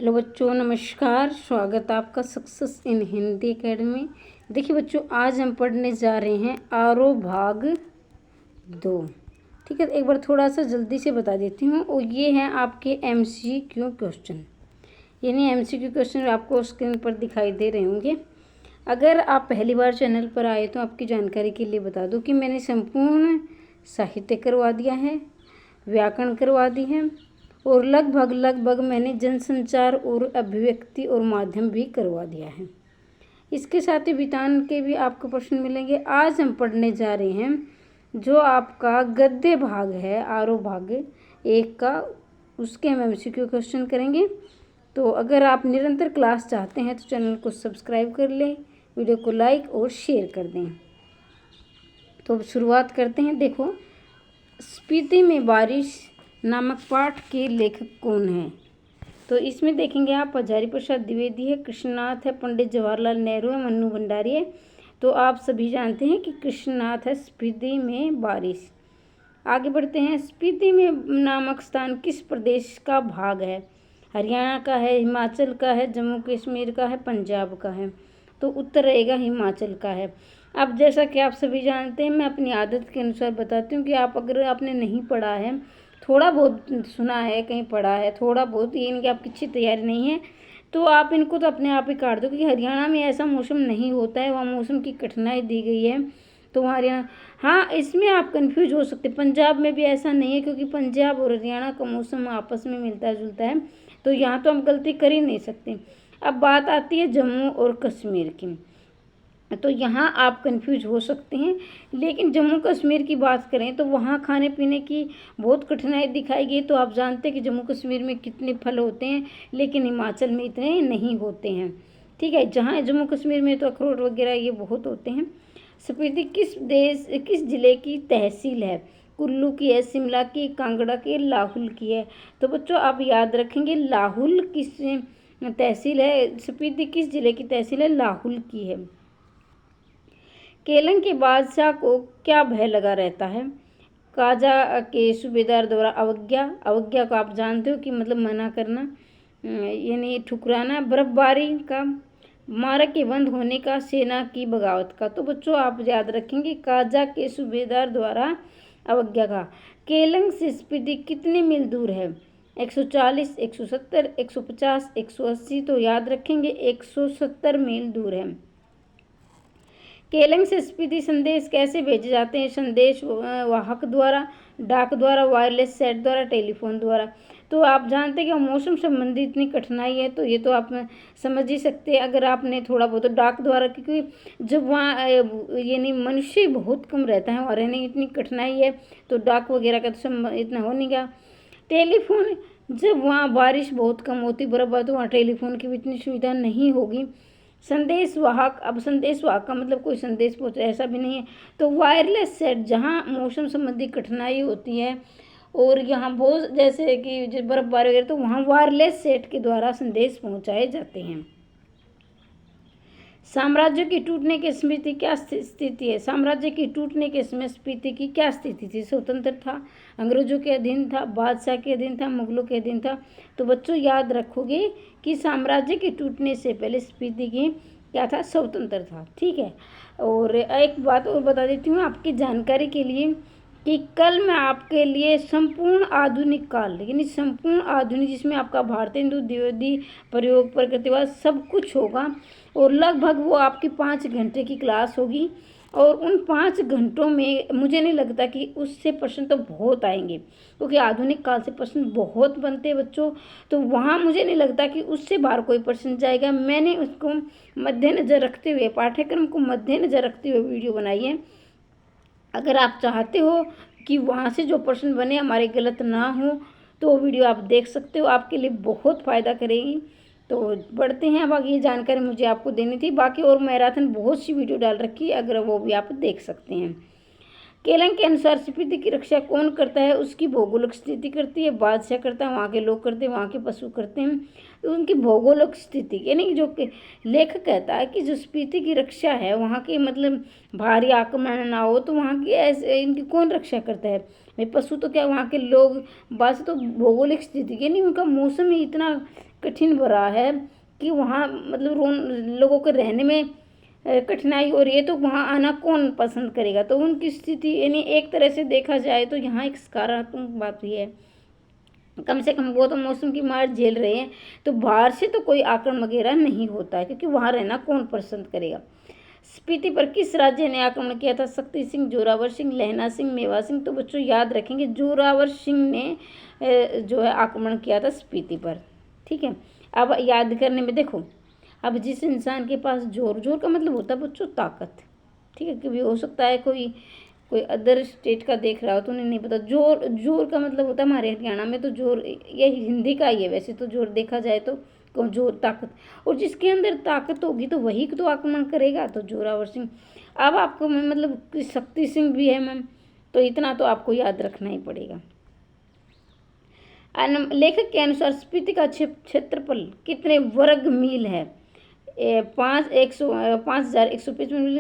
Hello बच्चों, नमस्कार। स्वागत है आपका सक्सेस इन हिंदी अकेडमी। देखिए बच्चों, आज हम पढ़ने जा रहे हैं आरो भाग 2। ठीक है, एक बार थोड़ा सा जल्दी से बता देती हूँ। और ये हैं आपके MCQ क्वेश्चन, यानी MCQ क्वेश्चन आपको स्क्रीन पर दिखाई दे रहे होंगे। अगर आप पहली बार चैनल पर आए तो आपकी जानकारी के लिए बता दूँ कि मैंने संपूर्ण साहित्य करवा दिया है, व्याकरण करवा दी है, और लगभग मैंने जनसंचार और अभिव्यक्ति और माध्यम भी करवा दिया है। इसके साथ ही वितान के भी आपको प्रश्न मिलेंगे। आज हम पढ़ने जा रहे हैं जो आपका गद्य भाग है, आरो भाग 1 का, उसके हम MCQ क्वेश्चन करेंगे। तो अगर आप निरंतर क्लास चाहते हैं तो चैनल को सब्सक्राइब कर लें, वीडियो को लाइक और शेयर कर दें। तो अब शुरुआत करते हैं। देखो, स्पीति में बारिश नामक पाठ के लेखक कौन हैं? तो इसमें देखेंगे आप, हजारी प्रसाद द्विवेदी है, कृष्णनाथ है, पंडित जवाहरलाल नेहरू है, मन्नू भंडारी है। तो आप सभी जानते हैं कि कृष्णनाथ है स्पीति में बारिश। आगे बढ़ते हैं। स्पीति में नामक स्थान किस प्रदेश का भाग है? हरियाणा का है, हिमाचल का है, जम्मू कश्मीर का है, पंजाब का है। तो उत्तर रहेगा हिमाचल का है। अब जैसा कि आप सभी जानते हैं, मैं अपनी आदत के अनुसार बताती हूँ कि आप अगर आपने नहीं पढ़ा है, थोड़ा बहुत सुना है, कहीं पढ़ा है, थोड़ा बहुत, ये नहीं कि आपकी अच्छी तैयारी नहीं है, तो आप इनको तो अपने आप ही काट दो। क्योंकि हरियाणा में ऐसा मौसम नहीं होता है, वहाँ मौसम की कठिनाई दी गई है। तो वहाँ हरियाणा, हाँ, इसमें आप कंफ्यूज हो सकते। पंजाब में भी ऐसा नहीं है, क्योंकि पंजाब और हरियाणा का मौसम आपस में मिलता जुलता है, तो यहाँ तो हम गलती कर ही नहीं सकते। अब बात आती है जम्मू और कश्मीर की, तो यहाँ आप कंफ्यूज हो सकते हैं। लेकिन जम्मू कश्मीर की बात करें तो वहाँ खाने पीने की बहुत कठिनाई दिखाई गई। तो आप जानते हैं कि जम्मू कश्मीर में कितने फल होते हैं, लेकिन हिमाचल में इतने नहीं होते हैं। ठीक है, जहाँ जम्मू कश्मीर में तो अखरोट वगैरह ये बहुत होते हैं। स्पीति किस जिले की तहसील है? कुल्लू की है, शिमला की, कांगड़ा की, लाहौल की है। तो बच्चों आप याद रखेंगे, लाहौल किस तहसील है, स्पीति किस जिले की तहसील है? लाहौल की है। केलंग के बादशाह को क्या भय लगा रहता है? काजा के सूबेदार द्वारा अवज्ञा। अवज्ञा को आप जानते हो कि मतलब मना करना, यानी ठुकराना। बर्फबारी का, मार्ग के बंद होने का, सेना की बगावत का। तो बच्चों आप याद रखेंगे, काजा के सूबेदार द्वारा अवज्ञा का। केलंग से स्पीति कितने मील दूर है? 140, 170, 150, 180। तो याद रखेंगे 170 मील दूर है। केलंग से स्पीति संदेश कैसे भेजे जाते हैं? संदेश वाहक द्वारा, डाक द्वारा, वायरलेस सेट द्वारा, टेलीफोन द्वारा। तो आप जानते हैं कि मौसम संबंधी इतनी कठिनाई है, तो ये तो आप समझ ही सकते हैं अगर आपने थोड़ा बहुत। तो डाक द्वारा, क्योंकि जब वहाँ यानी मनुष्य बहुत कम रहता है, वहाँ रहने की इतनी कठिनाई है, तो डाक वगैरह का तो इतना हो नहीं गया। टेलीफोन, जब वहाँ बारिश बहुत कम होती, बर्फबारी, तो वहाँ टेलीफोन की भी इतनी सुविधा नहीं होगी। संदेश वाहक, अब संदेश वाहक का मतलब कोई संदेश पहुँचे ऐसा भी नहीं है। तो वायरलेस सेट, जहाँ मौसम संबंधी कठिनाई होती है और यहाँ बहुत, जैसे कि बर्फबारी वगैरह, तो वहाँ वायरलेस सेट के द्वारा संदेश पहुँचाए जाते हैं। साम्राज्य की टूटने की स्मृति क्या स्थिति है? साम्राज्य की टूटने के समय स्पीति की क्या स्थिति थी? स्वतंत्र था, अंग्रेजों के अधीन था, बादशाह के अधीन था, मुगलों के अधीन था। तो बच्चों याद रखोगे कि साम्राज्य के टूटने से पहले स्पीति की क्या था? स्वतंत्र था। ठीक है, और एक बात और बता देती हूँ आपकी जानकारी के लिए कि कल मैं आपके लिए संपूर्ण आधुनिक काल, यानी संपूर्ण आधुनिक, जिसमें आपका भारतेंदु द्विवेदी, प्रयोग, प्रकृतिवाद, सब कुछ होगा। और लगभग वो आपकी 5 घंटे की क्लास होगी। और उन 5 घंटों में मुझे नहीं लगता कि उससे प्रश्न तो बहुत आएंगे, क्योंकि आधुनिक काल से प्रश्न बहुत बनते हैं बच्चों। तो वहाँ मुझे नहीं लगता कि उससे बाहर कोई प्रश्न जाएगा। मैंने उसको मद्देनज़र रखते हुए, पाठ्यक्रम को मद्देनज़र रखते हुए वीडियो बनाई है। अगर आप चाहते हो कि वहाँ से जो प्रश्न बने हमारे गलत ना हो, तो वो वीडियो आप देख सकते हो, आपके लिए बहुत फ़ायदा करेगी। तो बढ़ते हैं। अब ये जानकारी मुझे आपको देनी थी। बाकी और मैराथन बहुत सी वीडियो डाल रखी है, अगर वो भी आप देख सकते हैं। केलंग के अनुसार स्पीति की रक्षा कौन करता है? उसकी भौगोलिक स्थिति करती है, बादशाह करता है, वहाँ के लोग करते हैं, वहाँ के पशु करते हैं। तो उनकी भौगोलिक स्थिति यानी जो लेखक कहता है कि जो स्पीति की रक्षा है वहाँ की मतलब भारी आक्रमण ना हो, तो वहाँ की ऐसे इनकी कौन रक्षा करता है? भाई पशु तो क्या, वहाँ के लोग। बात तो भौगोलिक स्थिति यानी उनका मौसम ही इतना कठिन भरा है कि वहाँ मतलब लोगों के रहने में कठिनाई हो रही है, तो वहाँ आना कौन पसंद करेगा? तो उनकी स्थिति यानी एक तरह से देखा जाए तो यहाँ एक सकारात्मक बात भी है, कम से कम वो तो मौसम की मार झेल रहे हैं, तो बाहर से तो कोई आक्रमण वगैरह नहीं होता है, क्योंकि वहाँ रहना कौन पसंद करेगा। स्पीति पर किस राज्य ने आक्रमण किया था? शक्ति सिंह, जोरावर सिंह, लहना सिंह, मेवा सिंह। तो बच्चों याद रखेंगे जोरावर सिंह ने जो है आक्रमण किया था स्पीति पर। ठीक है, अब याद करने में देखो, अब जिस इंसान के पास जोर का मतलब होता है बच्चों ताकत। ठीक है, कभी हो सकता है कोई अदर स्टेट का देख रहा हो तो उन्हें नहीं पता। जोर का मतलब होता है हमारे हरियाणा में तो जोर ये हिंदी का ही है वैसे तो। जोर देखा जाए तो जोर ताकत, और जिसके अंदर ताकत होगी तो वही तो आक्रमण करेगा। तो जोरावर सिंह। अब आपको मतलब शक्ति सिंह भी है मैम, तो इतना तो आपको याद रखना ही पड़ेगा। लेखक के अनुसार स्पीति का क्षेत्रफल कितने वर्ग मील है? 5,155 मील,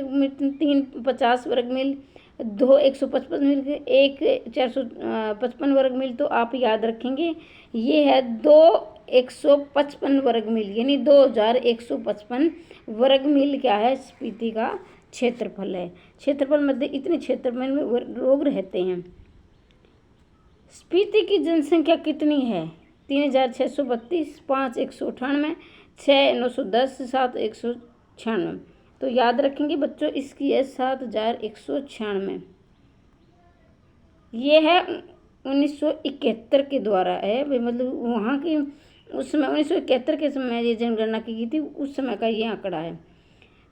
350 वर्ग मील, 2,155 मील, 1,455 वर्ग मील। तो आप याद रखेंगे ये है 2,155 वर्ग मील, यानी 2,155 वर्ग मील क्या है? स्पीति का क्षेत्रफल है। क्षेत्रफल मध्य इतने क्षेत्रफल में लोग रहते हैं। स्पीति की जनसंख्या कितनी है? 3,632, 5,198, 6,910, 7,196। तो याद रखेंगे बच्चों इसकी है 7,196। ये है 1971 के द्वारा है भाई, मतलब वहाँ की उस समय 1971 के समय ये जनगणना की गई थी, उस समय का ये आंकड़ा है।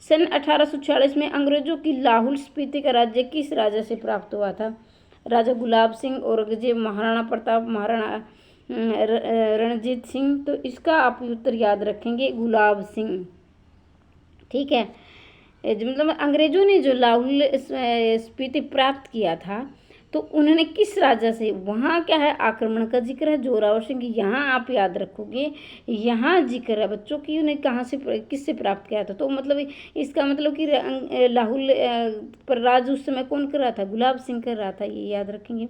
सन 1846 में अंग्रेजों की लाहौल स्पीति का राज्य किस राजा से प्राप्त हुआ था? राजा गुलाब सिंह, औरंगजेब, महाराणा प्रताप, महाराणा रणजीत सिंह। तो इसका आप उत्तर याद रखेंगे गुलाब सिंह। ठीक है, मतलब अंग्रेजों ने जो लाहौल स्पीति प्राप्त किया था तो उन्होंने किस राजा से, वहाँ क्या है आक्रमण का जिक्र है जोरावर सिंह। यहाँ आप याद रखोगे, यहाँ जिक्र है बच्चों की उन्हें कहाँ से किससे प्राप्त किया था। तो मतलब इसका मतलब कि लाहौल पर राज उस समय कौन कर रहा था? गुलाब सिंह कर रहा था, ये याद रखेंगे।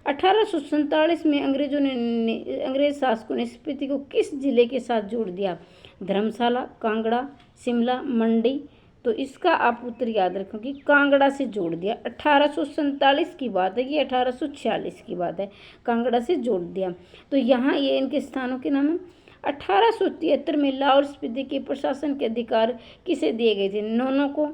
1847 में अंग्रेज शासकों ने स्पीति को किस जिले के साथ जोड़ दिया? धर्मशाला, कांगड़ा, शिमला, मंडी। तो इसका आप उत्तर याद रखो कि कांगड़ा से जोड़ दिया। 1847 की बात है, ये 1846 की बात है, कांगड़ा से जोड़ दिया। तो यहाँ ये इनके स्थानों के नाम है। 1873 में लाहौल स्पीति के प्रशासन के अधिकार किसे दिए गए थे? नोनो को,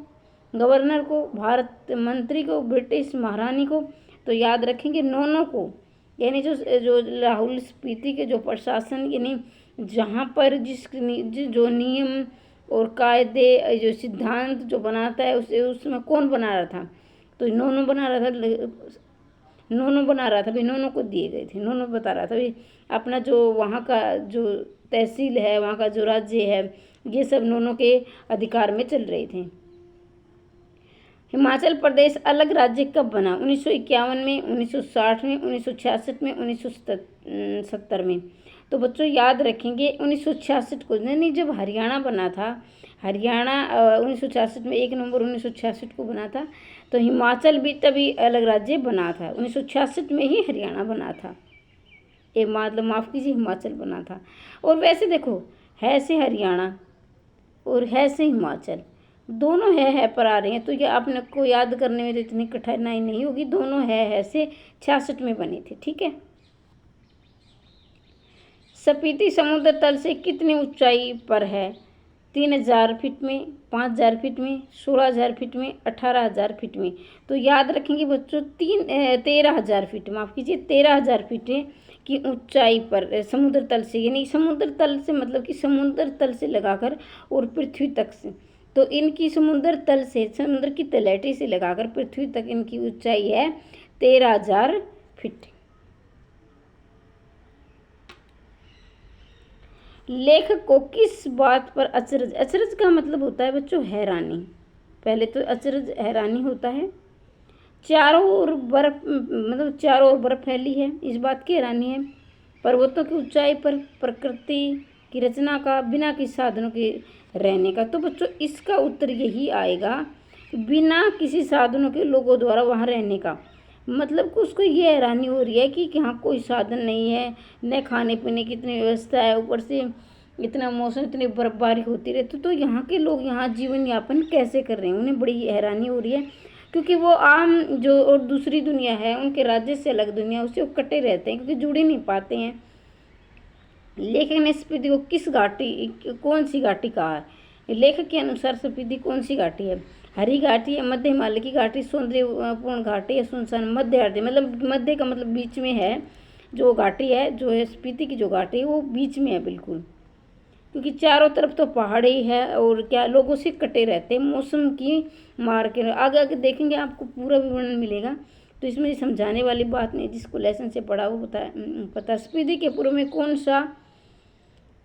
गवर्नर को, भारत मंत्री को, ब्रिटिश महारानी को। तो याद रखेंगे नोनो को, यानी जो लाहौल स्पीति के जो प्रशासन यानी जहाँ पर जो नियम और कायदे जो सिद्धांत जो बनाता है उसे उसमें कौन बना रहा था? तो नोनो बना रहा था, भाई नोनो को दिए गए थे। नोनो बता रहा था भाई अपना जो वहाँ का जो तहसील है, वहाँ का जो राज्य है, ये सब नोनो के अधिकार में चल रहे थे। हिमाचल प्रदेश अलग राज्य कब बना? 1951 में, 1960 में, 1966 में, 1970 में। तो बच्चों याद रखेंगे 1966 को, नहीं जब हरियाणा बना था, हरियाणा 1966 में 1 नवंबर 1966 को बना था। तो हिमाचल भी तभी अलग राज्य बना था, 1966 में ही हरियाणा बना था, ये मतलब माफ़ कीजिए हिमाचल बना था। और वैसे देखो है से हरियाणा और है से हिमाचल, दोनों है पर आ रही हैं, तो ये आपने को याद करने में तो इतनी कठिनाई नहीं होगी। दोनों है से 66 में बनी थी। ठीक है, स्पीति समुद्र तल से कितनी ऊंचाई पर है? 3,000 फीट में, 5,000 फीट में, 16,000 फीट में, 18,000 फीट में। तो याद रखेंगे बच्चों 13,000 फीट, माफ़ कीजिए 13,000 फीट की ऊंचाई पर समुद्र तल से, यानी समुद्र तल से मतलब कि समुद्र तल से लगाकर और पृथ्वी तक से। तो इनकी समुद्र तल से, समुद्र की तलहटी से लगाकर पृथ्वी तक इनकी ऊंचाई है 13,000 फीट। लेखक को किस बात पर अचरज, अचरज का मतलब होता है बच्चों हैरानी, पहले तो अचरज हैरानी होता है। चारों ओर बर्फ, मतलब चारों ओर बर्फ फैली है, इस बात की हैरानी है। पर्वतों की ऊंचाई पर प्रकृति की रचना का, बिना किसी साधनों के रहने का। तो बच्चों इसका उत्तर यही आएगा, बिना किसी साधनों के लोगों द्वारा वहाँ रहने का। मतलब कि उसको ये हैरानी हो रही है कि यहाँ कोई साधन नहीं है, न खाने पीने की इतनी व्यवस्था है, ऊपर से इतना मौसम, इतनी बर्फबारी होती रहती, तो यहाँ के लोग यहाँ जीवन यापन कैसे कर रहे हैं, उन्हें बड़ी हैरानी हो रही है। क्योंकि वो आम जो और दूसरी दुनिया है, उनके राज्य से अलग दुनिया, उससे वो कटे रहते हैं, क्योंकि जुड़ ही नहीं पाते हैं। लेखक ने स्पीति को किस घाटी, कौन सी घाटी कहा है? लेखक के अनुसार स्पीति कौन सी घाटी है? हरी घाटी है, मध्य हिमालय की घाटी, सौंदर्यपूर्ण घाटी है, सुनसान मध्य घाटी, मतलब मध्य का मतलब बीच में है। जो घाटी है, जो है स्पीति की जो घाटी है, वो बीच में है बिल्कुल, क्योंकि चारों तरफ तो पहाड़ ही है और क्या लोगों से कटे रहते हैं मौसम की मार के। आगे आगे देखेंगे आपको पूरा विवरण मिलेगा, तो इसमें समझाने वाली बात नहीं, जिसको लेसन से पढ़ा वो पता। स्पीति के पूर्व में कौन सा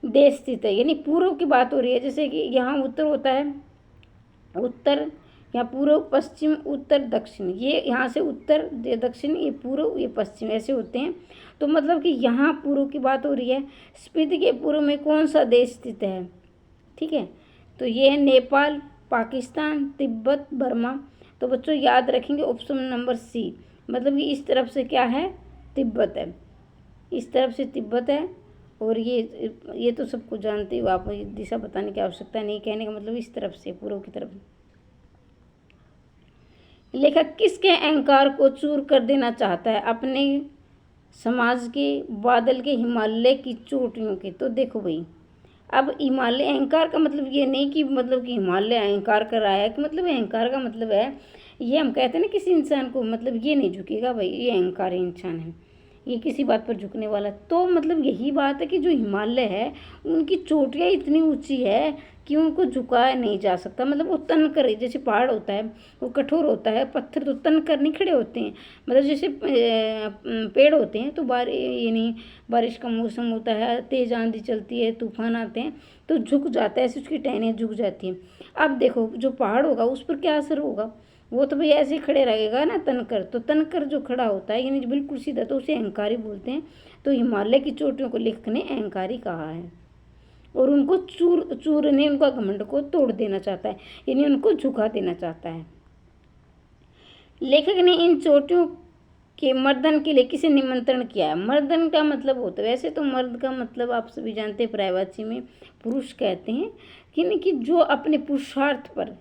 देश स्थित है? यानी पूर्व की बात हो रही है, जैसे कि यहाँ उत्तर होता है, उत्तर, यहाँ पूर्व, पश्चिम, उत्तर, दक्षिण, ये यहाँ से उत्तर, ये दक्षिण, ये पूर्व, ये पश्चिम, ऐसे होते हैं। तो मतलब कि यहाँ पूर्व की बात हो रही है। स्पीति के पूर्व में कौन सा देश स्थित है? ठीक है, तो ये है नेपाल, पाकिस्तान, तिब्बत, बर्मा। तो बच्चों याद रखेंगे ऑप्शन नंबर सी, मतलब कि इस तरफ से क्या है? तिब्बत है, इस तरफ से तिब्बत है। और ये तो सबको जानते हो आप, दिशा बताने की आवश्यकता नहीं, कहने का मतलब इस तरफ से, पूर्व की तरफ। लेखक किसके अहंकार को चूर कर देना चाहता है? अपने समाज के, बादल के, हिमालय की चोटियों के। तो देखो भाई, अब हिमालय, अहंकार का मतलब ये नहीं कि मतलब कि हिमालय अहंकार कर रहा है, कि मतलब अहंकार का मतलब है, ये हम कहते हैं ना किसी इंसान को, मतलब ये नहीं झुकेगा भाई, ये अहंकारी इंसान है, ये किसी बात पर झुकने वाला। तो मतलब यही बात है कि जो हिमालय है, उनकी चोटियाँ इतनी ऊंची है कि उनको झुकाया नहीं जा सकता। मतलब वो तन कर, जैसे पहाड़ होता है वो कठोर होता है, पत्थर तो तन कर नहीं खड़े होते हैं। मतलब जैसे पेड़ होते हैं, तो यानी बारिश का मौसम होता है, तेज आंधी चलती है, तूफान आते हैं, तो झुक जाता है, ऐसे उसकी टहनियाँ झुक जाती हैं। अब देखो जो पहाड़ होगा उस पर क्या असर होगा? वो तो भाई ऐसे ही खड़े रहेगा ना तनकर। तो तनकर जो खड़ा होता है यानी बिल्कुल सीधा, तो उसे अहंकारी बोलते हैं। तो हिमालय की चोटियों को लेखक ने अहंकारी कहा है, और उनको चूरने, उनका घमंड को तोड़ देना चाहता है, यानी उनको झुका देना चाहता है। लेखक ने इन चोटियों के मर्दन के लिए किसे निमंत्रण किया है? मर्दन का मतलब होता है, वैसे तो मर्द का मतलब आप सभी जानते हैं, पर्यायवाची में पुरुष कहते हैं, कि जो अपने पुरुषार्थ पर,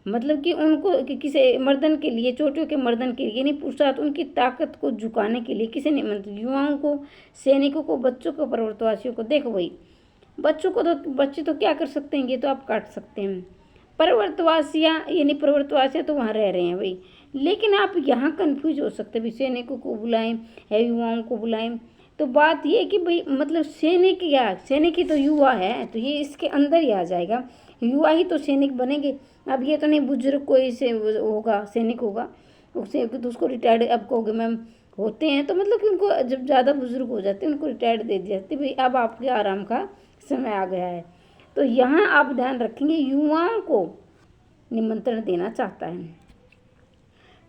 मतलब कि उनको कि किसी मर्दन के लिए, चोटियों के मर्दन के लिए, यानी पुरुषार्थ, उनकी ताकत को झुकाने के लिए किसे निमंत्रण? युवाओं को, सैनिकों को, बच्चों को, पर्वतवासियों को। देखो भाई, बच्चों को तो, बच्चे तो क्या कर सकते हैं, ये तो आप काट सकते हैं। पर्वतवासियाँ, यानी पर्वतवासियाँ तो वहाँ रह रहे हैं भाई, लेकिन आप यहाँ कंफ्यूज हो सकते हैं, सैनिकों को बुलाएं या युवाओं को बुलाएं। तो बात ये कि भाई मतलब सैनिक, या सैनिक ही तो युवा है, तो ये इसके अंदर ही आ जाएगा, युवा ही तो सैनिक बनेंगे। अब ये तो नहीं बुजुर्ग कोई से होगा सैनिक होगा, उससे तो उसको रिटायर्ड, अब कहोगे मैम होते हैं, तो मतलब कि उनको जब ज़्यादा बुजुर्ग हो जाते हैं उनको रिटायर्ड दे दी जाती है, भाई अब आपके आराम का समय आ गया है। तो यहाँ आप ध्यान रखेंगे, युवाओं को निमंत्रण देना चाहता है।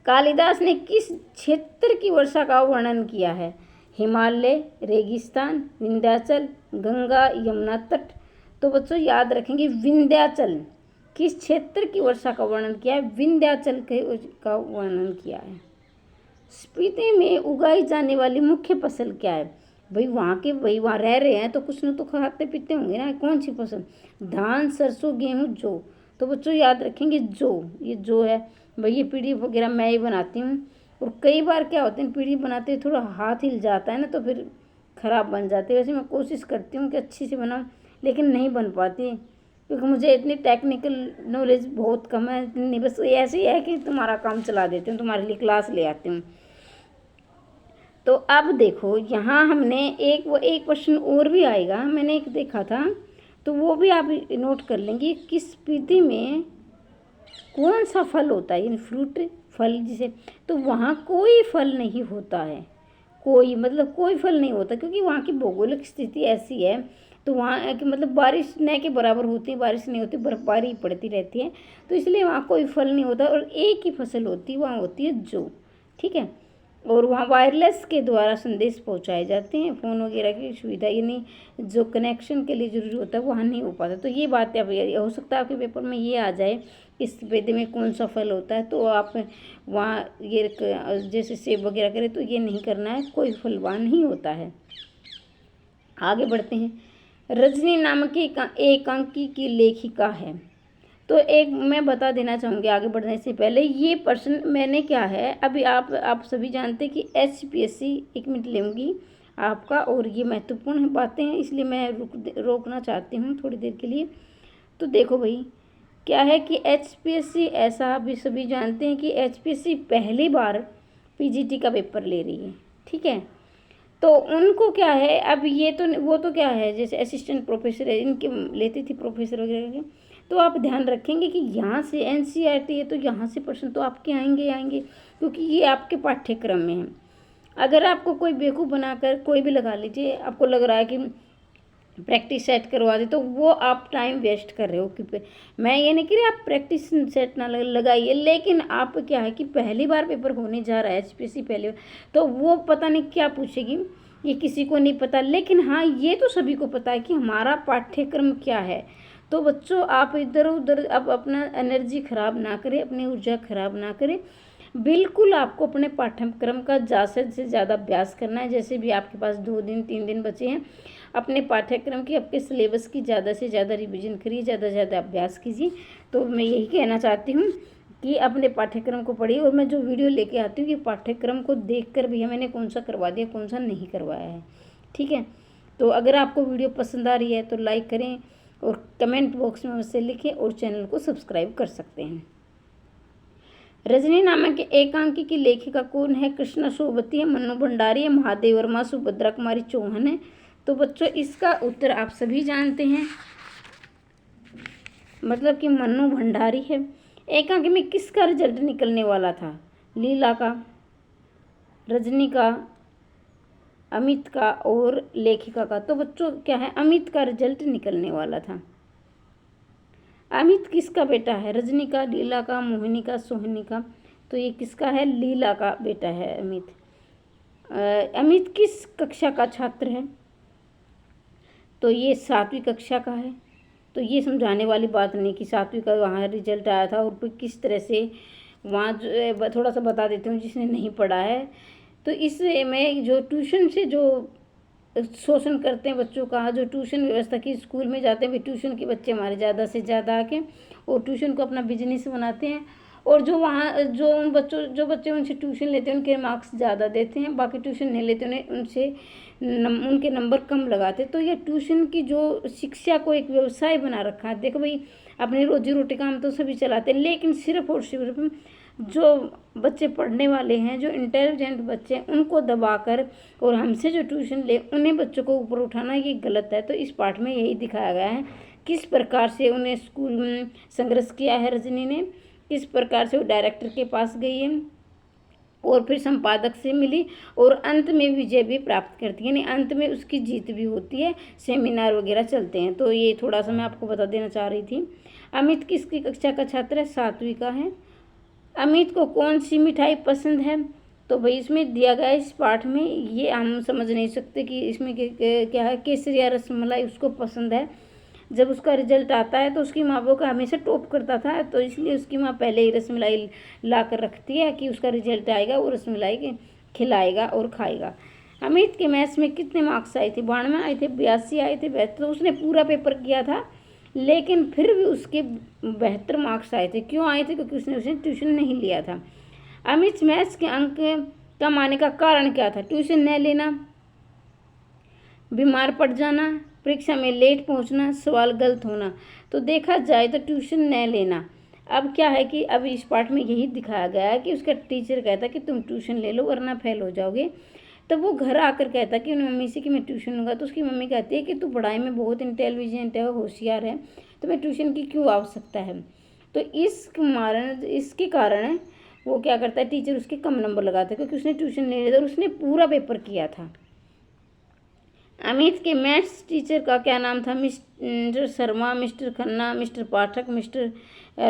कालिदास ने किस क्षेत्र की वर्षा का वर्णन किया है? हिमालय, रेगिस्तान, विंध्याचल, गंगा, यमुना तट। तो बच्चों याद रखेंगे, विंध्याचल, किस क्षेत्र की वर्षा का वर्णन किया है? विंध्याचल का वर्णन किया है। स्पीति में उगाई जाने वाली मुख्य फसल क्या है? भाई वहाँ रह रहे हैं तो कुछ न तो खाते पीते होंगे ना, कौन सी फसल? धान, सरसों, गेहूँ, जौ। तो बच्चों याद रखेंगे जौ, ये जौ है भाई। ये पीढ़ी वगैरह मैं ही बनाती हूँ, और कई बार क्या होते हैं, पीढ़ी बनाते थोड़ा हाथ हिल जाता है ना, तो फिर ख़राब बन जाती है। वैसे मैं कोशिश करती हूँ कि अच्छी से बनाऊँ, लेकिन नहीं बन पाती, क्योंकि मुझे इतनी टेक्निकल नॉलेज बहुत कम है। नहीं, बस ऐसे ही है कि तुम्हारा काम चला देती हूँ, तुम्हारे लिए क्लास ले आती हूँ। तो अब देखो यहाँ हमने एक क्वेश्चन और भी आएगा, मैंने एक देखा था, तो वो भी आप नोट कर लेंगे कि स्पीति में कौन सा फल होता है, यानी फ्रूट, फल जिसे, तो वहाँ कोई फल नहीं होता है, कोई मतलब कोई फल नहीं होता, क्योंकि वहाँ की भौगोलिक स्थिति ऐसी है, तो वहाँ मतलब बारिश न के बराबर होती है, बारिश नहीं होती, बर्फबारी पड़ती रहती है, तो इसलिए वहाँ कोई फल नहीं होता और एक ही फसल होती है, वहाँ होती है जौ। ठीक है, और वहाँ वायरलेस के द्वारा संदेश पहुँचाए जाते हैं, फ़ोन वगैरह की सुविधा यानी जो कनेक्शन के लिए जरूरी होता है वहाँ नहीं हो पाता। तो ये बात अब हो सकता है आपके पेपर में ये आ जाए इस वेद में कौन सा फल होता है, तो आप वहाँ ये जैसे सेब वगैरह करें तो ये नहीं करना है, कोई फल वहाँ नहीं होता है। आगे बढ़ते हैं। रजनी नामक एकांकी की लेखिका है। तो एक मैं बता देना चाहूँगी आगे बढ़ने से पहले, ये प्रश्न मैंने क्या है, अभी आप सभी जानते हैं कि HPSC, एक मिनट लूँगी आपका, और ये महत्वपूर्ण बातें हैं इसलिए मैं रोकना चाहती हूँ थोड़ी देर के लिए। तो देखो भाई क्या है कि HPSC, ऐसा भी सभी जानते हैं कि HPSC पहली बार PGT का पेपर ले रही है। ठीक है, तो उनको क्या है, अब ये तो वो तो क्या है जैसे असिस्टेंट प्रोफेसर है, इनके लेती थी प्रोफेसर वगैरह के, तो आप ध्यान रखेंगे कि यहाँ से NCERT है तो यहाँ से प्रश्न तो आपके आएंगे क्योंकि ये आपके पाठ्यक्रम में है। अगर आपको कोई बेवकूफ़ बनाकर कोई भी लगा लीजिए, आपको लग रहा है कि प्रैक्टिस सेट करवा दे, तो वो आप टाइम वेस्ट कर रहे हो। कि मैं ये नहीं कह रही आप प्रैक्टिस सेट ना लगाइए, लेकिन आप क्या है कि पहली बार पेपर होने जा रहा है HPSC पहले, तो वो पता नहीं क्या पूछेगी, ये किसी को नहीं पता। लेकिन हाँ, ये तो सभी को पता है कि हमारा पाठ्यक्रम क्या है। तो बच्चों आप इधर उधर अब अपना एनर्जी ख़राब ना करें, अपनी ऊर्जा ख़राब ना करें, बिल्कुल आपको अपने पाठ्यक्रम का ज़्यादा से ज़्यादा अभ्यास करना है। जैसे भी आपके पास 2 दिन 3 दिन बचे हैं, अपने पाठ्यक्रम की, आपके सिलेबस की ज़्यादा से ज़्यादा रिवीजन करिए, ज़्यादा से ज़्यादा अभ्यास कीजिए। तो मैं यही कहना चाहती हूँ कि अपने पाठ्यक्रम को पढ़िए, और मैं जो वीडियो लेके आती हूँ कि पाठ्यक्रम को देखकर भी मैंने कौन सा करवा दिया कौन सा नहीं करवाया है। ठीक है, तो अगर आपको वीडियो पसंद आ रही है तो लाइक करें और कमेंट बॉक्स में मुझसे लिखें, और चैनल को सब्सक्राइब कर सकते हैं। रजनी नामक एकांकी की लेखिका कौन है? कृष्णा सोबती है, मन्नू भंडारी है, महादेव वर्मा, सुभद्रा कुमारी चौहान है। तो बच्चों इसका उत्तर आप सभी जानते हैं, मतलब कि मन्नू भंडारी है। एकांकी में किसका रिजल्ट निकलने वाला था? लीला का, रजनी का, अमित का और लेखिका का। तो बच्चों क्या है, अमित का रिजल्ट निकलने वाला था। अमित किसका बेटा है? रजनी का, लीला का, मोहिनी का, सोहिनी का। तो ये किसका है? लीला का बेटा है अमित। अमित किस कक्षा का छात्र है? तो ये 7वीं कक्षा का है। तो ये समझाने वाली बात नहीं कि 7वीं का वहाँ रिजल्ट आया था और फिर किस तरह से वहाँ थोड़ा सा बता देती हूँ जिसने नहीं पढ़ा है। तो इसमें जो ट्यूशन से जो शोषण करते हैं बच्चों का, जो ट्यूशन व्यवस्था की स्कूल में जाते हैं, भी ट्यूशन के बच्चे हमारे ज़्यादा से ज़्यादा आके और ट्यूशन को अपना बिजनेस बनाते हैं, और जो वहाँ जो बच्चे उनसे ट्यूशन लेते हैं उनके मार्क्स ज़्यादा देते हैं, बाकी ट्यूशन नहीं लेते उन्हें उनके नंबर कम लगाते। तो ये ट्यूशन की जो शिक्षा को एक व्यवसाय बना रखा है। देखो भाई, अपनी रोजी रोटी काम तो सभी चलाते हैं, लेकिन सिर्फ और सिर्फ जो बच्चे पढ़ने वाले हैं, जो इंटेलिजेंट बच्चे हैं, उनको दबाकर और हमसे जो ट्यूशन ले उन्हें बच्चों को ऊपर उठाना ये गलत है। तो इस पाठ में यही दिखाया गया है किस प्रकार से उन्हें स्कूल में संघर्ष किया है रजनी ने, किस प्रकार से वो डायरेक्टर के पास गई है और फिर संपादक से मिली और अंत में विजय भी प्राप्त करती है, यानी अंत में उसकी जीत भी होती है, सेमिनार वगैरह चलते हैं। तो ये थोड़ा सा मैं आपको बता देना चाह रही थी। अमित किसकी कक्षा का छात्र है? 7वीं का है। अमित को कौन सी मिठाई पसंद है? तो भाई इसमें दिया गया इस पाठ में, ये हम समझ नहीं सकते कि इसमें क्या है, केसर या रसमलाई उसको पसंद है। जब उसका रिजल्ट आता है तो उसकी माँ बाप का हमेशा टॉप करता था, तो इसलिए उसकी माँ पहले ही रसमलाई ला कर रखती है कि उसका रिजल्ट आएगा वो रसमलाई खिलाएगा और खाएगा। अमित के मैथ्स में कितने मार्क्स आए थे? 92 आए थे, 82 आए थे, 72। तो उसने पूरा पेपर किया था, लेकिन फिर भी उसके 72 मार्क्स आए थे। क्यों आए थे? क्योंकि उसने ट्यूशन नहीं लिया था। अमित मैथ्स के अंक कम आने का कारण क्या था? ट्यूशन न लेना, बीमार पड़ जाना, परीक्षा में लेट पहुंचना, सवाल गलत होना। तो देखा जाए तो ट्यूशन न लेना। अब क्या है कि अब इस पाठ में यही दिखाया गया है कि उसका टीचर कहता कि तुम ट्यूशन ले लो वरना फेल हो जाओगे। तब वो घर आकर कहता कि उन्हें मम्मी से कि मैं ट्यूशन लूँगा। तो उसकी मम्मी कहती है कि तू पढ़ाई में बहुत इंटेलिजेंट है, होशियार है, तो मैं ट्यूशन की क्यों आवश्यकता है। तो इसके कारण वो क्या करता है, टीचर उसके कम नंबर लगाता है क्योंकि उसने ट्यूशन ले लिया था और उसने पूरा पेपर किया था। अमित के मैथ्स टीचर का क्या नाम था? Mister Sharma, mister Khanna, mister Pathak, mister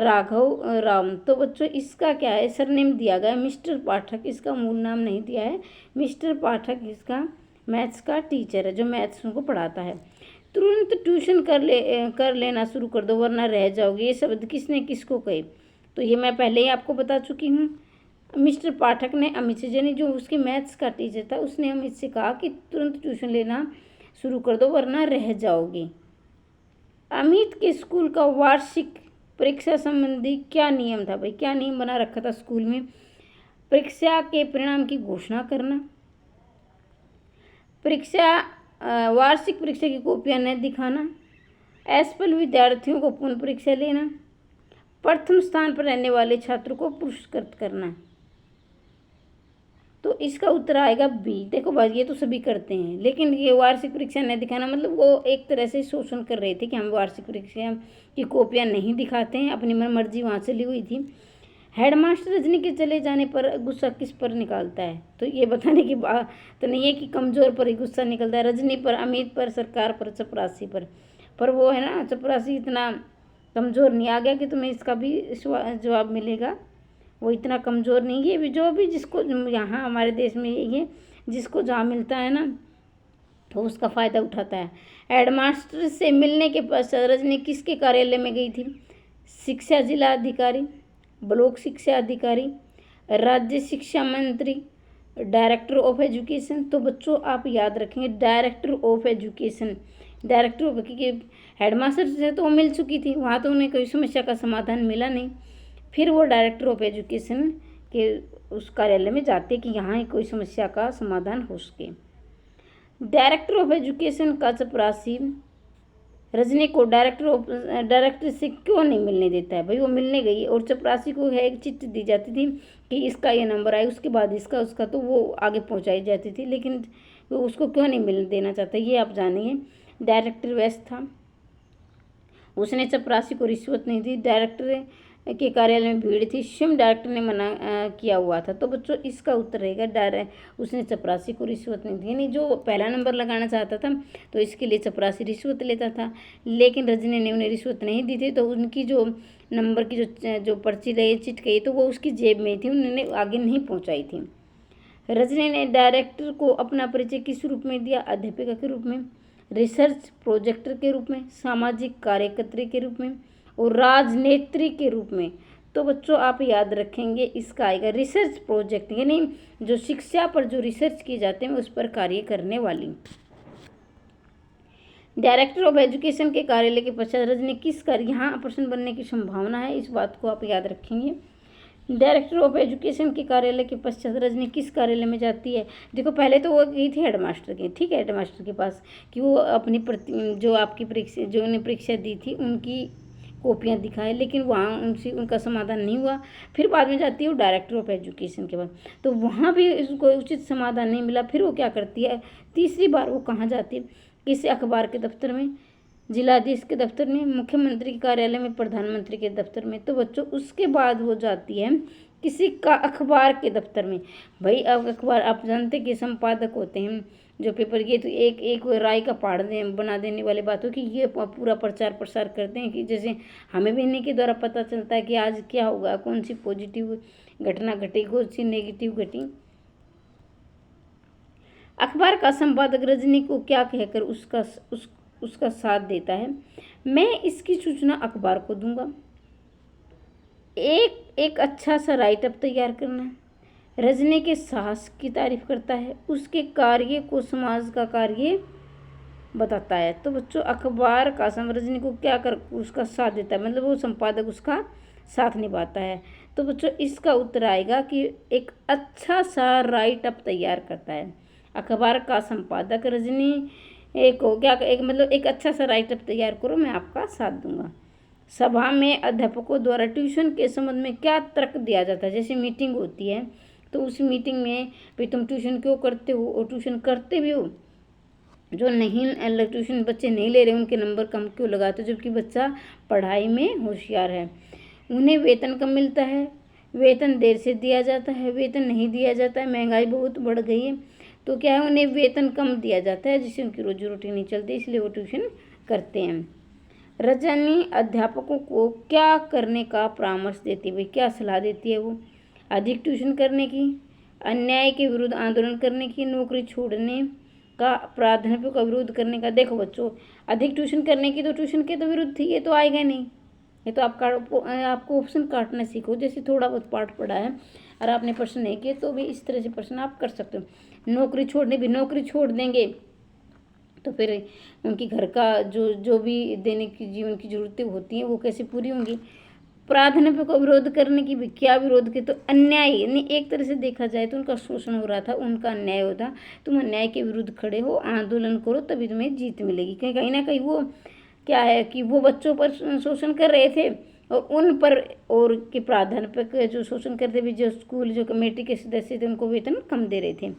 Raghav Ram. तो बच्चों इसका क्या है, सरनेम दिया गया है मिस्टर पाठक, इसका मूल नाम नहीं दिया है। मिस्टर पाठक इसका मैथ्स का टीचर है जो मैथ्स उनको पढ़ाता है। तुरंत ट्यूशन कर लेना शुरू कर दो वरना रह जाओगे। ये शब्द किसने किसको कहे? तो ये मैं पहले ही आपको बता चुकी हूँ। मिस्टर पाठक ने अमित से, यानी जो उसके मैथ्स का टीचर था, उसने अमित से कहा कि तुरंत ट्यूशन लेना शुरू कर दो वरना रह जाओगे। अमित के स्कूल का वार्षिक परीक्षा संबंधी क्या नियम था? भाई क्या नियम बना रखा था स्कूल में? परीक्षा के परिणाम की घोषणा करना, वार्षिक परीक्षा की कॉपियां न दिखाना, असफल विद्यार्थियों को पुनः परीक्षा लेना, प्रथम स्थान पर रहने वाले छात्रों को पुरस्कृत करना। तो इसका उत्तर आएगा बी। देखो भाई ये तो सभी करते हैं, लेकिन ये वार्षिक परीक्षा नहीं दिखाना मतलब वो एक तरह से शोषण कर रहे थे कि हम वार्षिक परीक्षा की कॉपियां नहीं दिखाते हैं, अपनी मर्जी वहाँ चली हुई थी। हेडमास्टर रजनी के चले जाने पर गुस्सा किस पर निकालता है? तो ये बताने की बात तो नहीं है कि कमज़ोर पर ही गुस्सा निकलता है, रजनी पर, अमित पर, सरकार पर, चपरासी पर वो है ना, चपरासी इतना कमज़ोर नहीं आ गया कि तुम्हें इसका भी जवाब मिलेगा। वो इतना कमज़ोर नहीं है, जो भी जिसको यहाँ हमारे देश में ये जिसको जहाँ मिलता है ना तो उसका फ़ायदा उठाता है। हेडमास्टर से मिलने के पश्चात रजनी किसके कार्यालय में गई थी? शिक्षा जिला अधिकारी, ब्लॉक शिक्षा अधिकारी, राज्य शिक्षा मंत्री, डायरेक्टर ऑफ एजुकेशन। तो बच्चों आप याद रखेंगे director of education, director of, क्योंकि हेडमास्टर से तो वो मिल चुकी थी, वहाँ तो उन्हें कोई समस्या का समाधान मिला नहीं। फिर वो डायरेक्टर ऑफ एजुकेशन के उस कार्यालय में जाते कि यहाँ कोई समस्या का समाधान हो सके। डायरेक्टर ऑफ एजुकेशन का चपरासी रजनी को डायरेक्टर से क्यों नहीं मिलने देता है? भाई वो मिलने गई और चपरासी को है एक चिट्ठी दी जाती थी कि इसका ये नंबर आए, उसके बाद इसका उसका, तो वो आगे पहुंचाई जाती थी, लेकिन वो उसको क्यों नहीं मिलने देना चाहता ये आप जानिए। डायरेक्टर व्यस्त था, उसने चपरासी को रिश्वत नहीं दी, डायरेक्टर के कार्यालय में भीड़ थी, स्वयं डायरेक्टर ने मना किया हुआ था। तो बच्चों इसका उत्तर रहेगा उसने चपरासी को रिश्वत नहीं दी, यानी जो पहला नंबर लगाना चाहता था तो इसके लिए चपरासी रिश्वत लेता था, लेकिन रजनी ने उन्हें रिश्वत नहीं दी थी, तो उनकी जो नंबर की जो पर्ची रही चिट गई तो वो उसकी जेब में थी, उन्होंने आगे नहीं पहुँचाई थी। रजनी ने डायरेक्टर को अपना परिचय किस रूप में दिया? अध्यापिका के रूप में, रिसर्च प्रोजेक्टर के रूप में, सामाजिक कार्यकर्त्री के रूप में और राजनेत्री के रूप में। तो बच्चों आप याद रखेंगे इसका आएगा रिसर्च प्रोजेक्ट, यानी जो शिक्षा पर जो रिसर्च किए जाते हैं उस पर कार्य करने वाली। डायरेक्टर ऑफ एजुकेशन के कार्यालय के पश्चात रजनी किस कार्य, यहाँ प्रश्न बनने की संभावना है, इस बात को आप याद रखेंगे। डायरेक्टर ऑफ एजुकेशन के कार्यालय के पश्चात रजनी किस कार्यालय में जाती है? देखो पहले तो वो गई थी हेडमास्टर के, ठीक है, हेडमास्टर के पास कि वो अपनी जो आपकी परीक्षा जो उन्हें परीक्षा दी थी उनकी कॉपियाँ दिखाए, लेकिन वहाँ उनसे उनका समाधान नहीं हुआ। फिर बाद में जाती है वो डायरेक्टर ऑफ एजुकेशन के पास, तो वहाँ भी उसको उचित समाधान नहीं मिला। फिर वो क्या करती है, तीसरी बार वो कहाँ जाती है? किसी अखबार के दफ्तर में, जिलाधीश के दफ्तर में, मुख्यमंत्री के कार्यालय में, प्रधानमंत्री के दफ्तर में। तो बच्चों उसके बाद वो जाती है किसी का अखबार के दफ्तर में। भाई अब अखबार आप जानते कि संपादक होते हैं जो पेपर, ये तो एक राय का पहाड़ बना देने वाली बात हो कि ये पूरा प्रचार प्रसार करते हैं कि जैसे हमें भी इन्हीं के द्वारा पता चलता है कि आज क्या होगा, कौन सी पॉजिटिव घटना घटी, कौन सी नेगेटिव घटी। अखबार का संपादक रजनी को क्या कहकर उसका साथ देता है? मैं इसकी सूचना अखबार को दूंगा। एक अच्छा सा राइटअप तैयार करना, रजनी के साहस की तारीफ करता है, उसके कार्य को समाज का कार्य बताता है। तो बच्चों अखबार का रजनी को क्या कर उसका साथ देता है, मतलब वो संपादक उसका साथ निभाता है। तो बच्चों इसका उत्तर आएगा कि एक अच्छा सा राइटअप तैयार करता है। अखबार का संपादक रजनी एक हो गया, एक मतलब एक अच्छा सा राइटअप तैयार करो, मैं आपका साथ दूंगा। सभा में अध्यापकों द्वारा ट्यूशन के संबंध में क्या तर्क दिया जाता है? जैसे मीटिंग होती है तो उस मीटिंग में भाई तुम ट्यूशन क्यों करते हो, और ट्यूशन करते भी हो, जो नहीं ट्यूशन बच्चे नहीं ले रहे उनके नंबर कम क्यों लगाते हो, जबकि बच्चा पढ़ाई में होशियार है। उन्हें वेतन कम मिलता है, वेतन देर से दिया जाता है, वेतन नहीं दिया जाता है, महंगाई बहुत बढ़ गई है। तो क्या है, उन्हें वेतन कम दिया जाता है, जिससे उनकी रोजी रोटी नहीं चलती, इसलिए वो ट्यूशन करते हैं। रजनी अध्यापकों को क्या करने का परामर्श देती है, भाई क्या सलाह देती है वो? अधिक ट्यूशन करने की, अन्याय के विरुद्ध आंदोलन करने की, नौकरी छोड़ने का, प्राध्यापकों का विरोध करने का। देखो बच्चों, अधिक ट्यूशन करने की तो ट्यूशन के तो विरुद्ध थी, ये तो आएगा नहीं। ये तो आपको ऑप्शन काटना सीखो। जैसे थोड़ा बहुत पाठ पढ़ा है और आपने प्रश्न नहीं किए तो भी इस तरह से प्रश्न आप कर सकते हो। नौकरी छोड़ने भी, नौकरी छोड़ देंगे तो फिर उनकी घर का जो भी दैनिक जीवन की जरूरतें होती हैं वो कैसे पूरी होंगी। प्राध्यापकों का विरोध करने की भी क्या विरोध के, तो अन्याय, यानी एक तरह से देखा जाए तो उनका शोषण हो रहा था, उनका अन्याय होता। तुम अन्याय के विरुद्ध खड़े हो, आंदोलन करो, तभी तुम्हें जीत मिलेगी। कहीं ना कहीं वो क्या है कि वो बच्चों पर शोषण कर रहे थे और उन पर, और कि प्राध्यापक जो शोषण करते भी, जो स्कूल जो कमेटी के सदस्य थे उनको वेतन कम दे रहे थे।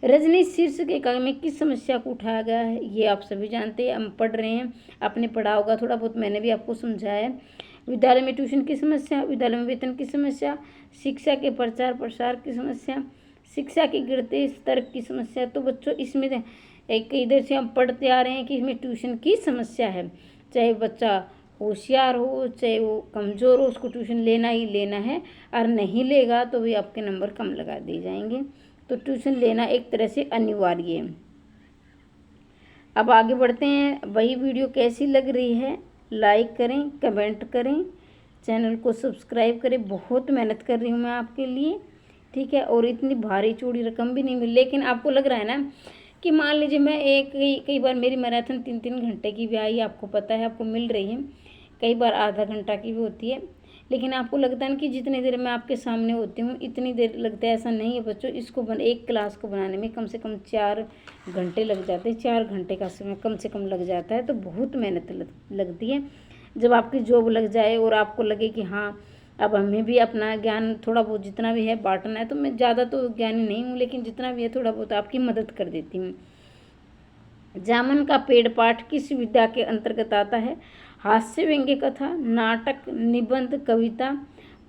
रजनी शीर्ष के काव्य में किस समस्या को उठाया गया है, ये आप सभी जानते हैं, हम पढ़ रहे हैं, आपने पढ़ा होगा थोड़ा बहुत, मैंने भी आपको समझाया है। विद्यालय में ट्यूशन की समस्या, विद्यालय में वेतन की समस्या, शिक्षा के प्रचार प्रसार की समस्या, शिक्षा के गिरते स्तर की समस्या। तो बच्चों इसमें एक इधर से हम पढ़ते आ रहे हैं कि इसमें ट्यूशन की समस्या है। चाहे बच्चा होशियार हो चाहे वो कमज़ोर हो, उसको ट्यूशन लेना ही लेना है, और नहीं लेगा तो भी आपके नंबर कम लगा दिए जाएंगे। तो ट्यूशन लेना एक तरह से अनिवार्य है। अब आगे बढ़ते हैं। वही वीडियो कैसी लग रही है, लाइक करें, कमेंट करें, चैनल को सब्सक्राइब करें। बहुत मेहनत कर रही हूँ मैं आपके लिए, ठीक है। और इतनी भारी चौड़ी रकम भी नहीं मिली, लेकिन आपको लग रहा है ना कि मान लीजिए मैं कई बार मेरी मैराथन 3-3 घंटे की भी आई, आपको पता है, आपको मिल रही है, कई बार आधा घंटा की भी होती है। लेकिन आपको लगता है कि जितनी देर मैं आपके सामने होती हूँ इतनी देर लगता है, ऐसा नहीं है बच्चों। इसको एक क्लास को बनाने में कम से कम 4 घंटे लग जाते हैं, 4 घंटे का समय कम से कम लग जाता है। तो बहुत मेहनत लगती है। जब आपकी जॉब लग जाए और आपको लगे कि हाँ अब हमें भी अपना ज्ञान थोड़ा बहुत जितना भी है बांटना है, तो मैं ज़्यादा तो ज्ञानी नहीं हूँ, लेकिन जितना भी है थोड़ा बहुत आपकी मदद कर देती हूँ। जामुन का पेड़ पाठ किस विधा के अंतर्गत आता है? हास्य व्यंग्य कथा, नाटक, निबंध, कविता।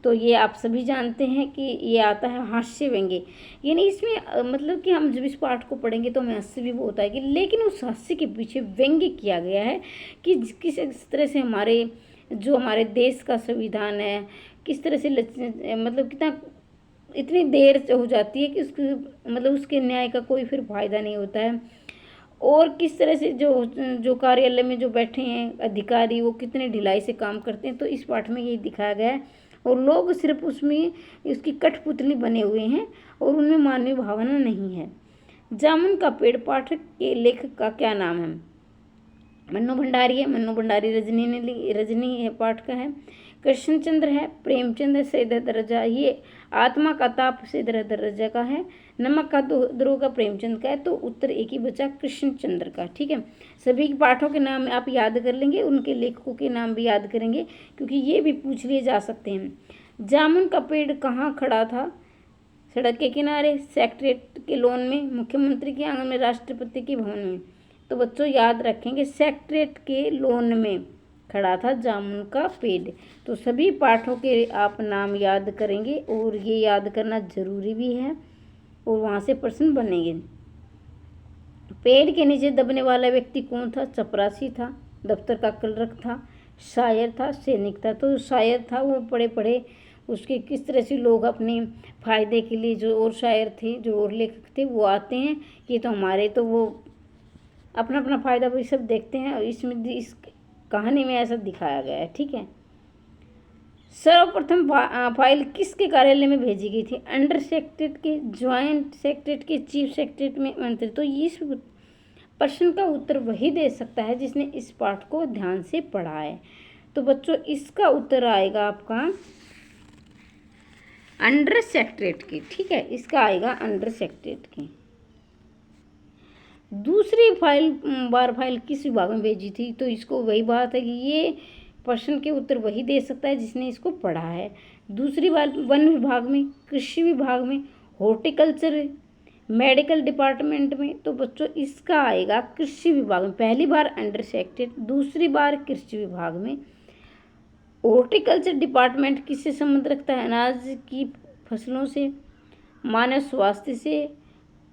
तो ये आप सभी जानते हैं कि ये आता है हास्य व्यंग्य। यानी इसमें मतलब कि हम जब इस पाठ को पढ़ेंगे तो हमें हास्य भी बहुत आएगी, लेकिन उस हास्य के पीछे व्यंग्य किया गया है कि किस तरह से हमारे देश का संविधान है, किस तरह से मतलब इतनी देर हो जाती है कि उसके न्याय का कोई फिर फायदा नहीं होता है। और किस तरह से जो कार्यालय में जो बैठे हैं अधिकारी, वो कितने ढिलाई से काम करते हैं। तो इस पाठ में यही दिखाया गया है, और लोग सिर्फ उसमें उसकी कठपुतली बने हुए हैं और उनमें मानवीय भावना नहीं है। जामुन का पेड़ पाठ के लेखक का क्या नाम है? मन्नू भंडारी है। मन्नू भंडारी रजनी है पाठ का है। कृष्णचंद्र है, प्रेमचंद है, सैयद दर्जा, ये आत्मा का ताप सैयद दर्जा का है। नमक का द्रोह का प्रेमचंद का है। तो उत्तर एक ही बचा कृष्णचंद्र का, ठीक है। सभी पाठों के नाम आप याद कर लेंगे, उनके लेखकों के नाम भी याद करेंगे, क्योंकि ये भी पूछ लिए जा सकते हैं। जामुन का पेड़ कहाँ खड़ा था? सड़क के किनारे, सेक्रेटरीट के लॉन में, मुख्यमंत्री के आंगन में, राष्ट्रपति के भवन में। तो बच्चों याद रखेंगे, सेक्रेटरीट के लॉन में खड़ा था जामुन का पेड़। तो सभी पाठों के आप नाम याद करेंगे, और ये याद करना जरूरी भी है, और वहाँ से प्रश्न बनेंगे। पेड़ के नीचे दबने वाला व्यक्ति कौन था? चपरासी था, दफ्तर का क्लर्क था, शायर था, सैनिक था। तो शायर था वो पढ़े पढ़े, उसके किस तरह से लोग अपने फायदे के लिए, जो और शायर थे, जो और लेखक थे, वो आते हैं कि तो हमारे, तो वो अपना अपना फायदा भी सब देखते हैं, और इसमें इस कहानी में ऐसा दिखाया गया है, ठीक है। सर्वप्रथम फाइल किसके कार्यालय में भेजी गई थी? अंडर सेक्रेटरीट के, ज्वाइंट सेक्रेटरीट के, चीफ सेक्रेटरीट में, मंत्री। तो इस प्रश्न का उत्तर वही दे सकता है जिसने इस पाठ को ध्यान से पढ़ा है। तो बच्चों इसका उत्तर आएगा आपका अंडर सेक्रेटरीट की, ठीक है, इसका आएगा अंडर सेक्रेटरीट की। दूसरी फाइल किस विभाग में भेजी थी? तो इसको वही बात है कि ये प्रश्न के उत्तर वही दे सकता है जिसने इसको पढ़ा है। दूसरी बार वन विभाग में, कृषि विभाग में, हॉर्टिकल्चर, मेडिकल डिपार्टमेंट में। तो बच्चों इसका आएगा कृषि विभाग में। पहली बार अंडर सेक्रेटरीट, दूसरी बार कृषि विभाग में। हॉर्टिकल्चर डिपार्टमेंट किससे संबंध रखता है? अनाज की फसलों से, मानव स्वास्थ्य से,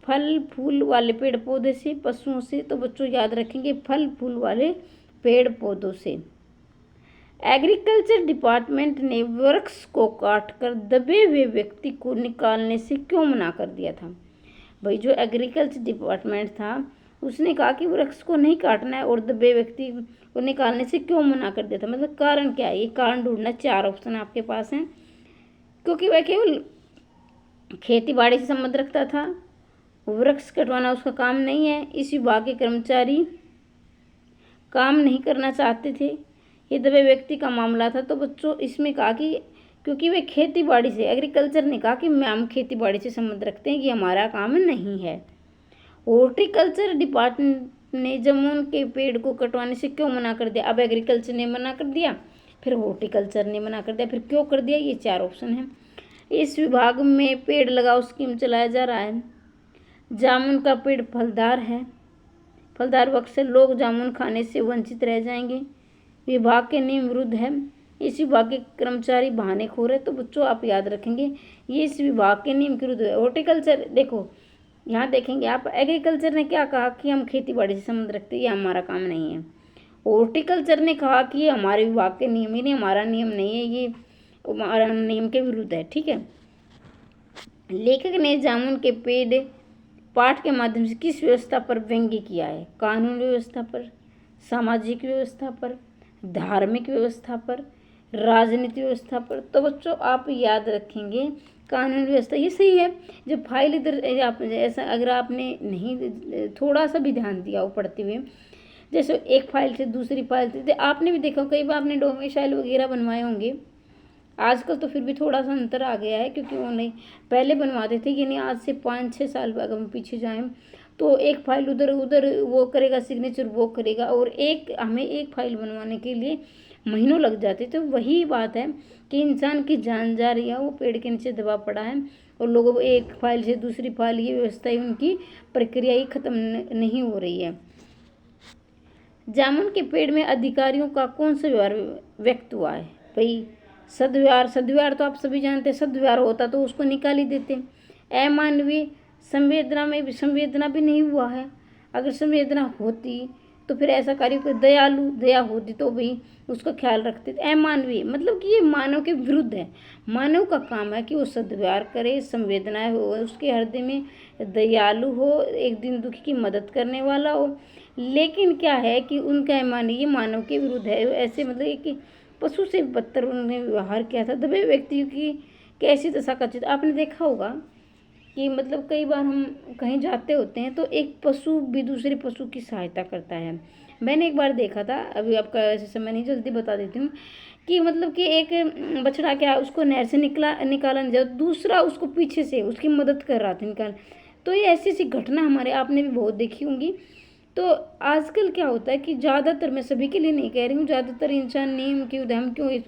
फल फूल वाले पेड़ पौधे से, पशुओं से, तो बच्चों याद रखेंगे फल फूल वाले पेड़ पौधों से। एग्रीकल्चर डिपार्टमेंट ने वृक्ष को काटकर दबे हुए व्यक्ति को निकालने से क्यों मना कर दिया था? भाई जो एग्रीकल्चर डिपार्टमेंट था उसने कहा कि वृक्ष को नहीं काटना है और दबे व्यक्ति को निकालने से क्यों मना कर दिया था, मतलब कारण क्या है? ये कारण ढूंढना। 4 ऑप्शन आपके पास हैं। क्योंकि वह केवल खेती बाड़ी से संबंध रखता था, वृक्ष कटवाना उसका काम नहीं है, इस विभाग के कर्मचारी काम नहीं करना चाहते थे, ये दबे व्यक्ति का मामला था। तो बच्चों इसमें कहा कि क्योंकि वे खेती बाड़ी से, एग्रीकल्चर ने कहा कि हम खेती बाड़ी से संबंध रखते हैं, कि हमारा काम नहीं है। हॉर्टिकल्चर डिपार्टमेंट ने जामुन के पेड़ को कटवाने से क्यों मना कर दिया? अब एग्रीकल्चर ने मना कर दिया, फिर हॉर्टिकल्चर ने मना कर दिया, फिर क्यों कर दिया? ये 4 ऑप्शन हैं। इस विभाग में पेड़ लगाओ स्कीम चलाया जा रहा है। जामुन का पेड़ फलदार है, फलदार वृक्ष से लोग जामुन खाने से वंचित रह जाएंगे। विभाग के नियम विरुद्ध है, इस विभाग के कर्मचारी बहानेखोर है। तो बच्चों आप याद रखेंगे ये इस विभाग के नियम के विरुद्ध है। हॉर्टिकल्चर, देखो यहाँ देखेंगे आप, एग्रीकल्चर ने क्या कहा कि हम खेती बाड़ी से संबंध रखते हैं, ये हमारा काम नहीं है। हॉर्टिकल्चर ने कहा कि ये हमारे विभाग के नियम ही नहीं, हमारा नियम नहीं है, ये हमारा नियम के विरुद्ध है। ठीक है। लेखक ने जामुन के पेड़ पाठ के माध्यम से किस व्यवस्था पर व्यंग्य किया है? कानून व्यवस्था पर, सामाजिक व्यवस्था पर, धार्मिक व्यवस्था पर, राजनीतिक व्यवस्था पर। तो बच्चों आप याद रखेंगे कानून व्यवस्था, ये सही है। जब फाइल इधर आप ऐसा अगर आपने नहीं थोड़ा सा भी ध्यान दिया हो पढ़ते हुए, जैसे एक फाइल से दूसरी फाइल से, आपने भी देखा कई बार आपने डोमिसाइल वगैरह बनवाए होंगे। आजकल तो फिर भी थोड़ा सा अंतर आ गया है, क्योंकि वो नहीं पहले बनवाते थे, यानी आज से 5-6 साल अगर हम पीछे जाएं तो एक फाइल उधर उधर वो करेगा, सिग्नेचर वो करेगा, और हमें एक फाइल बनवाने के लिए महीनों लग जाते। तो वही बात है कि इंसान की जान जा रही है, वो पेड़ के नीचे दबा पड़ा है, और लोगों को एक फाइल से दूसरी फाइल, ये व्यवस्था ही उनकी प्रक्रिया ही खत्म नहीं हो रही है। जामुन के पेड़ में अधिकारियों का कौन सा व्यवहार व्यक्त हुआ है? भाई सदव्यवहार, सदव्यवहार तो आप सभी जानते हैं, सदव्यवहार होता तो उसको निकाल ही देते। अमानवीय संवेदना में भी संवेदना भी नहीं हुआ है। अगर संवेदना होती तो फिर ऐसा कार्य को दयालु दया होती तो भी उसका ख्याल रखते थे। अमानवीय मतलब कि ये मानव के विरुद्ध है। मानव का काम है कि वो सद्व्यवहार करे, संवेदनाएं हो उसके हृदय में, दयालु हो, एक दिन दुखी की मदद करने वाला हो। लेकिन क्या है कि उनका अमानवीय मानव के विरुद्ध है। ऐसे मतलब कि पशु से बदतर उन्होंने व्यवहार किया था। दबे व्यक्तियों की कैसी दशा का चित्र आपने देखा होगा कि मतलब कई बार हम कहीं जाते होते हैं तो एक पशु भी दूसरे पशु की सहायता करता है। मैंने एक बार देखा था, अभी आपका ऐसे समय नहीं, जल्दी बता देती हूँ, कि मतलब कि एक बछड़ा क्या उसको नहर से निकाला नहीं जाए, दूसरा उसको पीछे से उसकी मदद कर रहा था निकाल। तो ये ऐसी ऐसी घटना हमारे आपने भी बहुत देखी होंगी। तो आजकल क्या होता है कि ज़्यादातर, मैं सभी के लिए नहीं कह रही हूँ, ज़्यादातर इंसान नियम की हम क्यों इस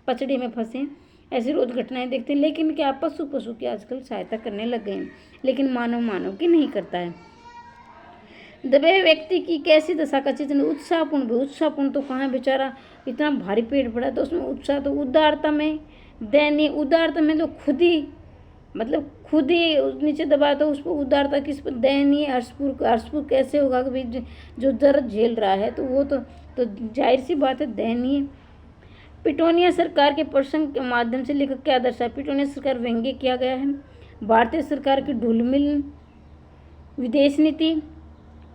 पचड़े में फंसे, ऐसी रोज घटनाएं देखते हैं। लेकिन क्या पशु की आजकल सहायता करने लग गए हैं, लेकिन मानव की नहीं करता है। दबे व्यक्ति की कैसी दशा का चित्रण? उत्साहपूर्ण भी। उत्साहपूर्ण तो कहाँ बेचारा, इतना भारी पेड़ पड़ा तो उसमें उत्साह, तो उदारता में, दयनीय, उदारता में तो खुद ही मतलब खुद ही नीचे दबा, तो उस पर उदारता किस पर? दयनीय। हर्षपूर कैसे होगा कि भाई जो दर्द झेल रहा है तो वो तो जाहिर सी बात है दयनीय। पिटोनिया सरकार के प्रसंग के माध्यम से लेखक क्या दर्शाया? पिटोनिया सरकार व्यंग्य किया गया है। भारतीय सरकार की ढुलमिल विदेश नीति,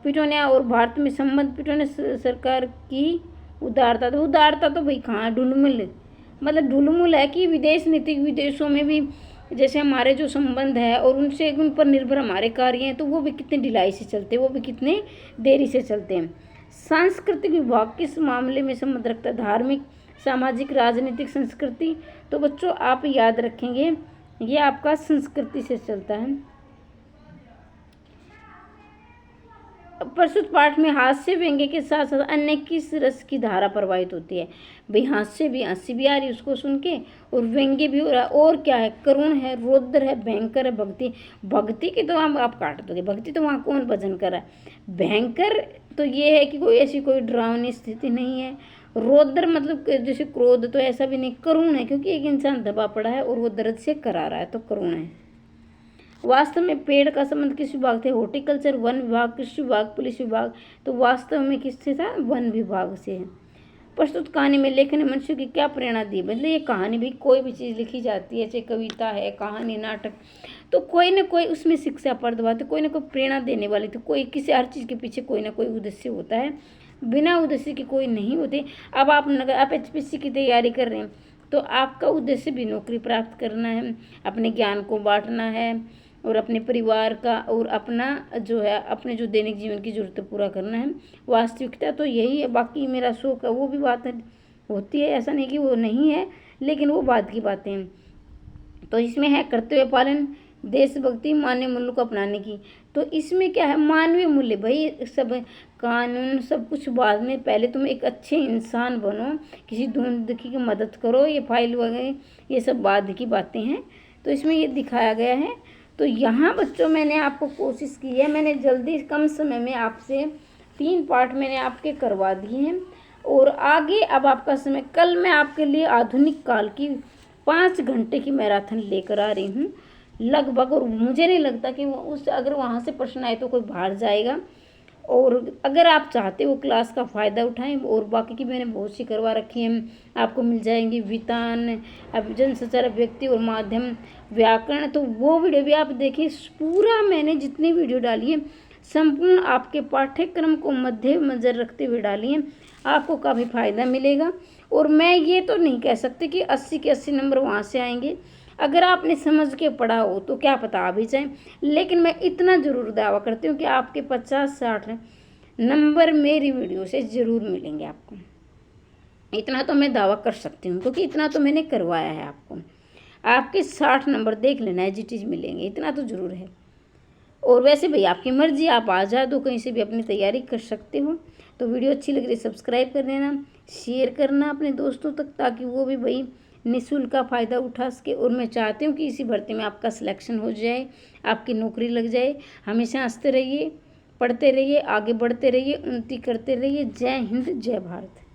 पिटोनिया और भारत में संबंध, पिटोनिया सरकार की उदारता। तो उदारता तो भाई कहाँ, ढुलमिल मतलब ढुलमुल है कि विदेश नीति, विदेशों में भी जैसे हमारे जो संबंध है और उनसे उन पर निर्भर हमारे कार्य हैं, तो वो भी कितने ढिलाई से चलते हैं, वो भी कितने देरी से चलते हैं। सांस्कृतिक विभाग किस मामले में संबंध रखता है? धार्मिक, सामाजिक, राजनीतिक, संस्कृति। तो बच्चों आप याद रखेंगे ये आपका संस्कृति से चलता है। प्रस्तुत पाठ में हास्य व्यंग्य के साथ साथ अन्य किस रस की धारा प्रवाहित होती है? भाई हंसी भी आ रही उसको सुन के, और व्यंग्य भी हो रहा है, और क्या है? करुण है, रौद्र है, भयंकर है, भक्ति। भक्ति की तो आप काट दोगे, भक्ति तो वहाँ कौन भजन कर रहा है। भयंकर तो ये है कि कोई ऐसी कोई डरावनी स्थिति नहीं है। रौद्र मतलब जैसे क्रोध, तो ऐसा भी नहीं। करुण है क्योंकि एक इंसान दबा पड़ा है और वो दर्द से करा रहा है, तो करुण है। वास्तव में पेड़ का संबंध किस विभाग थे? हॉर्टिकल्चर, वन विभाग, कृषि विभाग, पुलिस विभाग। तो वास्तव में किससे था? वन विभाग से है। प्रस्तुत कहानी में लेखक ने मनुष्य की क्या प्रेरणा दी? मतलब ये कहानी भी, कोई भी चीज़ लिखी जाती है, चाहे कविता है, कहानी, नाटक, तो कोई ना कोई उसमें शिक्षाप्रद बात है, कोई ना कोई प्रेरणा देने वाली, तो कोई किसी हर चीज़ के पीछे कोई ना कोई उद्देश्य होता है, बिना उद्देश्य के कोई नहीं होते। अब आप HPSC की तैयारी कर रहे हैं तो आपका उद्देश्य भी नौकरी प्राप्त करना है, अपने ज्ञान को बांटना है और अपने परिवार का और अपना जो है अपने जो दैनिक जीवन की जरूरतें पूरा करना है। वास्तविकता तो यही है, बाकी मेरा शौक है वो भी बात होती है, ऐसा नहीं कि वो नहीं है, लेकिन वो बात की बातें हैं। तो इसमें है कर्तव्य पालन, देशभक्ति, मानवीय मूल्यों को अपनाने की। तो इसमें क्या है? मानवीय मूल्य, भाई सब कानून सब कुछ बाद में, पहले तुम एक अच्छे इंसान बनो, किसी दुखी की मदद करो, ये फाइल वगैरह ये सब बाद की बातें हैं। तो इसमें ये दिखाया गया है। तो यहाँ बच्चों मैंने आपको कोशिश की है, मैंने जल्दी कम समय में आपसे 3 पार्ट मैंने आपके करवा दिए हैं। और आगे अब आपका समय, कल मैं आपके लिए आधुनिक काल की 5 घंटे की मैराथन लेकर आ रही हूँ लगभग। और मुझे नहीं लगता कि उस अगर वहाँ से प्रश्न आए तो कोई बाहर जाएगा। और अगर आप चाहते हो क्लास का फ़ायदा उठाएं, और बाकी की मैंने बहुत सी करवा रखी हैं, आपको मिल जाएंगी वितान, अब जनसंचार, व्यक्ति और माध्यम, व्याकरण, तो वो वीडियो भी आप देखिए। पूरा मैंने जितनी वीडियो डाली है संपूर्ण आपके पाठ्यक्रम को मध्य नजर रखते हुए डाली है, आपको काफ़ी फ़ायदा मिलेगा। और मैं ये तो नहीं कह सकती कि 80 के 80 नंबर वहाँ से आएंगे, अगर आपने समझ के पढ़ा हो तो क्या पता आ भी जाए, लेकिन मैं इतना ज़रूर दावा करती हूँ कि आपके 50-60 नंबर मेरी वीडियो से ज़रूर मिलेंगे आपको। इतना तो मैं दावा कर सकती हूँ, क्योंकि इतना तो मैंने करवाया है आपको। आपके 60 नंबर देख लेना है, चीज़ मिलेंगे, इतना तो ज़रूर है। और वैसे भाई आपकी मर्जी, आप आज़ाद हो, कहीं से भी अपनी तैयारी कर सकते हो। तो वीडियो अच्छी लग रही सब्सक्राइब कर देना, शेयर करना अपने दोस्तों तक, ताकि वो भी भाई निःशुल्क का फ़ायदा उठा सके। और मैं चाहती हूँ कि इसी भर्ती में आपका सिलेक्शन हो जाए, आपकी नौकरी लग जाए। हमेशा हंसते रहिए, पढ़ते रहिए, आगे बढ़ते रहिए, उन्नति करते रहिए। जय हिंद, जय भारत।